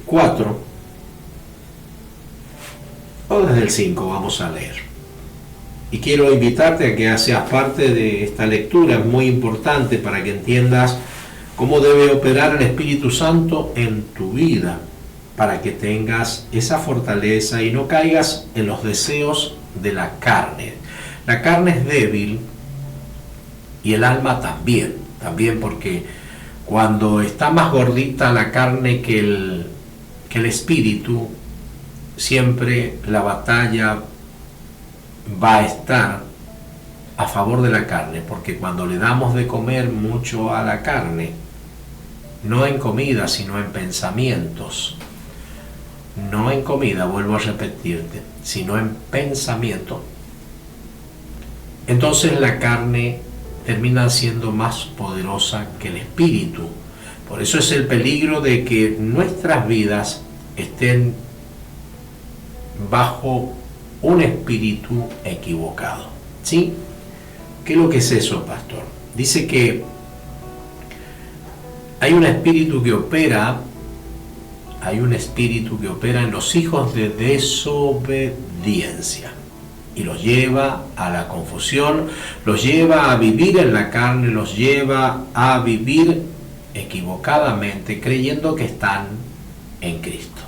4, o desde el 5 vamos a leer. Y quiero invitarte a que seas parte de esta lectura, es muy importante para que entiendas cómo debe operar el Espíritu Santo en tu vida, para que tengas esa fortaleza y no caigas en los deseos de la carne. La carne es débil y el alma también porque cuando está más gordita la carne que el espíritu, siempre la batalla va a estar a favor de la carne, porque cuando le damos de comer mucho a la carne, no en comida sino en pensamientos, no en comida, vuelvo a repetirte, sino en pensamiento, entonces la carne termina siendo más poderosa que el espíritu. Por eso es el peligro de que nuestras vidas estén bajo un espíritu equivocado. ¿Sí? ¿Qué es lo que es eso, pastor? Dice que hay un espíritu que opera en los hijos de desobediencia y los lleva a la confusión, los lleva a vivir en la carne, los lleva a vivir equivocadamente creyendo que están en Cristo.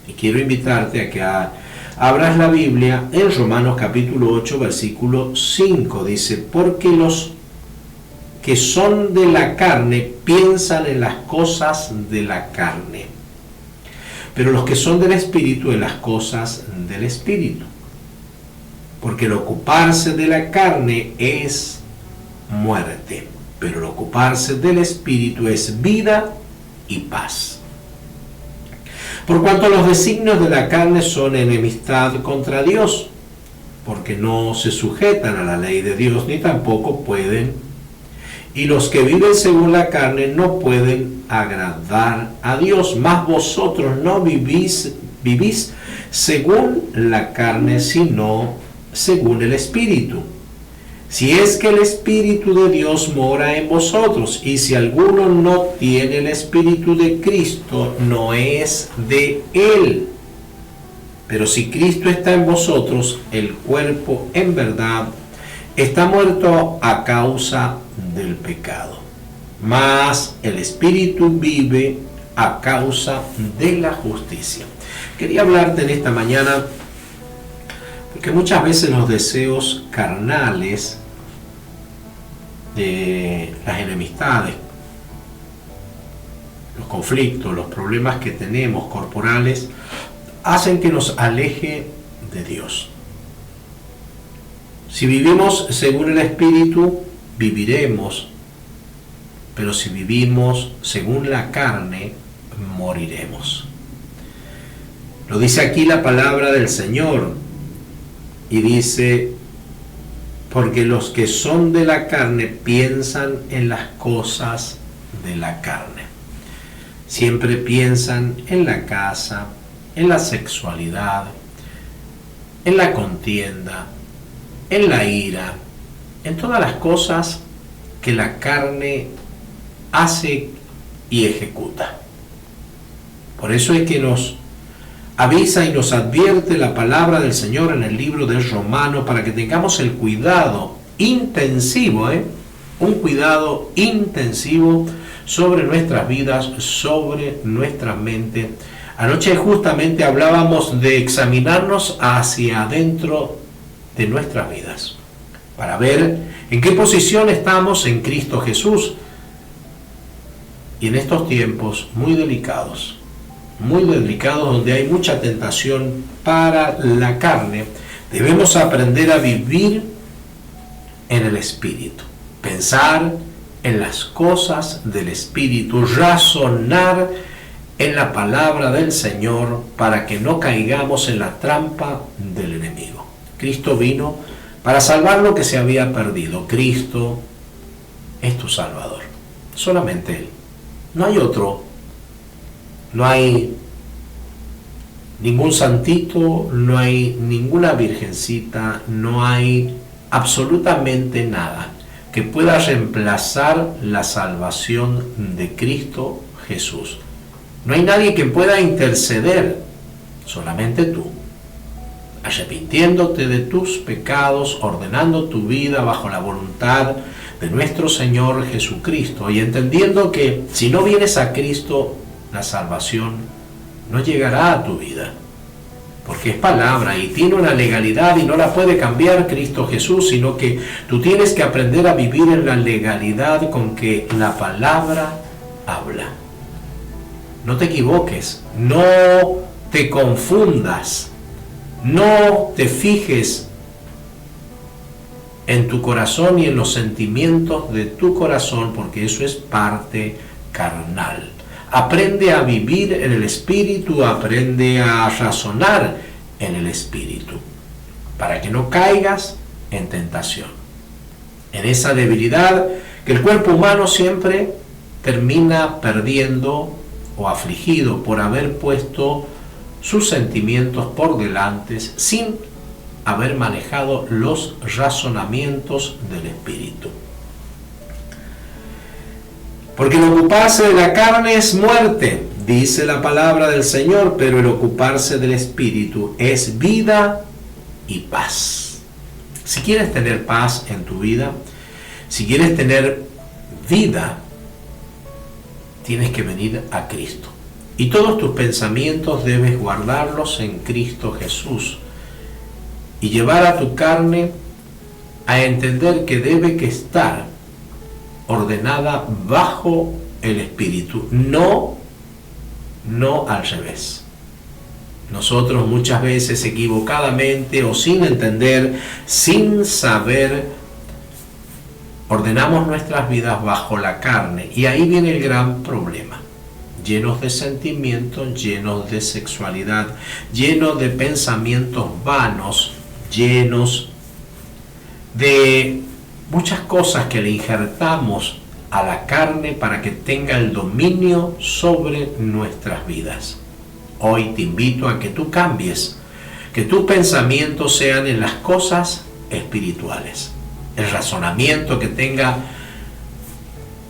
Y quiero invitarte a que abras la Biblia en Romanos capítulo 8 versículo 5. Dice: porque los que son de la carne piensan en las cosas de la carne, pero los que son del Espíritu en las cosas del Espíritu. Porque el ocuparse de la carne es muerte, pero el ocuparse del Espíritu es vida y paz. Por cuanto los designios de la carne son enemistad contra Dios, porque no se sujetan a la ley de Dios, ni tampoco pueden, y los que viven según la carne no pueden agradar a Dios. Mas vosotros no vivís según la carne, sino según el Espíritu. Si es que el Espíritu de Dios mora en vosotros, y si alguno no tiene el Espíritu de Cristo, no es de él. Pero si Cristo está en vosotros, el cuerpo en verdad está muerto a causa del pecado, mas el Espíritu vive a causa de la justicia. Quería hablarte en esta mañana porque muchas veces los deseos carnales, de las enemistades, los conflictos, los problemas que tenemos corporales, hacen que nos aleje de Dios. Si vivimos según el Espíritu, viviremos, pero si vivimos según la carne, moriremos. Lo dice aquí la palabra del Señor, y dice: porque los que son de la carne piensan en las cosas de la carne. Siempre piensan en la casa, en la sexualidad, en la contienda, en la ira, en todas las cosas que la carne hace y ejecuta. Por eso es que nos avisa y nos advierte la palabra del Señor en el libro del Romano, para que tengamos el cuidado intensivo, un cuidado intensivo sobre nuestras vidas, sobre nuestra mente. Anoche justamente hablábamos de examinarnos hacia adentro de nuestras vidas, para ver en qué posición estamos en Cristo Jesús. Y en estos tiempos muy delicados, donde hay mucha tentación para la carne, debemos aprender a vivir en el Espíritu, pensar en las cosas del Espíritu, razonar en la palabra del Señor, para que no caigamos en la trampa del enemigo. Cristo vino para salvar lo que se había perdido. Cristo es tu Salvador, solamente Él, no hay otro. No hay ningún santito, no hay ninguna virgencita, no hay absolutamente nada que pueda reemplazar la salvación de Cristo Jesús. No hay nadie que pueda interceder, solamente tú, arrepintiéndote de tus pecados, ordenando tu vida bajo la voluntad de nuestro Señor Jesucristo y entendiendo que si no vienes a Cristo, la salvación no llegará a tu vida, porque es palabra y tiene una legalidad y no la puede cambiar Cristo Jesús, sino que tú tienes que aprender a vivir en la legalidad con que la palabra habla. No te equivoques, no te confundas, no te fijes en tu corazón y en los sentimientos de tu corazón, porque eso es parte carnal. Aprende a vivir en el Espíritu, aprende a razonar en el Espíritu, para que no caigas en tentación, en esa debilidad que el cuerpo humano siempre termina perdiendo o afligido por haber puesto sus sentimientos por delante sin haber manejado los razonamientos del Espíritu. Porque el ocuparse de la carne es muerte, dice la palabra del Señor, pero el ocuparse del Espíritu es vida y paz. Si quieres tener paz en tu vida, si quieres tener vida, tienes que venir a Cristo. Y todos tus pensamientos debes guardarlos en Cristo Jesús y llevar a tu carne a entender que debe que estar ordenada bajo el Espíritu, no al revés. Nosotros muchas veces equivocadamente o sin entender, sin saber, ordenamos nuestras vidas bajo la carne y ahí viene el gran problema. Llenos de sentimientos, llenos de sexualidad, llenos de pensamientos vanos, llenos de muchas cosas que le injertamos a la carne para que tenga el dominio sobre nuestras vidas. Hoy te invito a que tú cambies, que tus pensamientos sean en las cosas espirituales. El razonamiento que tenga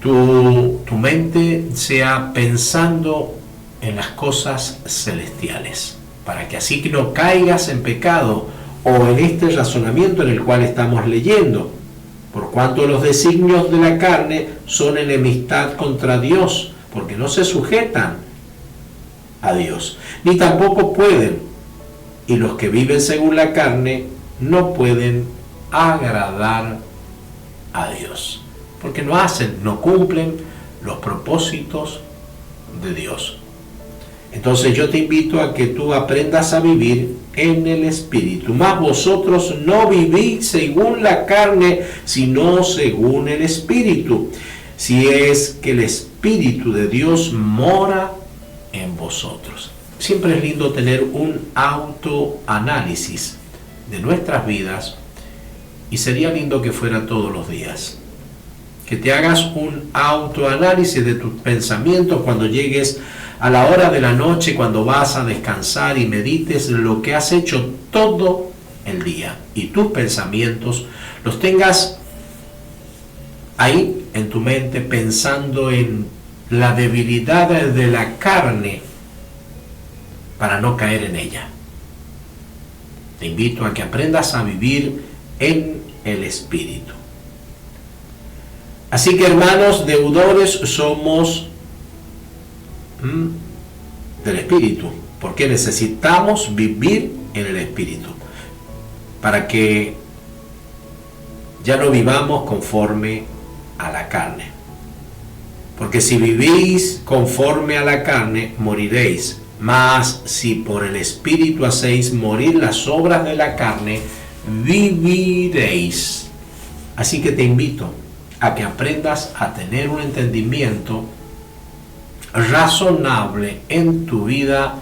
tu mente sea pensando en las cosas celestiales, para que así que no caigas en pecado o en este razonamiento en el cual estamos leyendo, por cuanto los designios de la carne son enemistad contra Dios, porque no se sujetan a Dios, ni tampoco pueden, y los que viven según la carne no pueden agradar a Dios, porque no cumplen los propósitos de Dios. Entonces yo te invito a que tú aprendas a vivir en el Espíritu. Mas vosotros no vivís según la carne, sino según el Espíritu, si es que el Espíritu de Dios mora en vosotros. Siempre es lindo tener un autoanálisis de nuestras vidas y sería lindo que fuera todos los días. Que te hagas un autoanálisis de tus pensamientos cuando llegues a la hora de la noche, cuando vas a descansar y medites lo que has hecho todo el día. Y tus pensamientos los tengas ahí en tu mente pensando en la debilidad de la carne para no caer en ella. Te invito a que aprendas a vivir en el Espíritu. Así que, hermanos, deudores somos del Espíritu, porque necesitamos vivir en el Espíritu para que ya no vivamos conforme a la carne, porque si vivís conforme a la carne moriréis, mas si por el Espíritu hacéis morir las obras de la carne, viviréis. Así que te invito a que aprendas a tener un entendimiento razonable en tu vida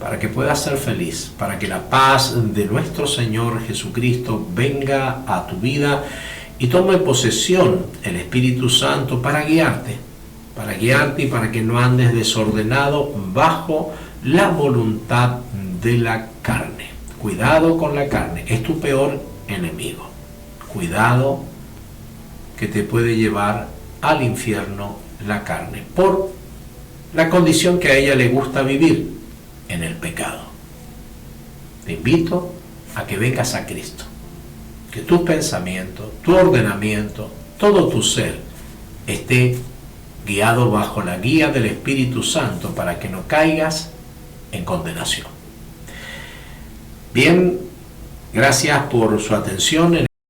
para que puedas ser feliz, para que la paz de nuestro Señor Jesucristo venga a tu vida y tome posesión el Espíritu Santo para guiarte y para que no andes desordenado bajo la voluntad de la carne. Cuidado con la carne, es tu peor enemigo. Cuidado, que te puede llevar al infierno la carne por la condición que a ella le gusta vivir, en el pecado. Te invito a que vengas a Cristo, que tus pensamientos, tu ordenamiento, todo tu ser esté guiado bajo la guía del Espíritu Santo para que no caigas en condenación. Bien, gracias por su atención.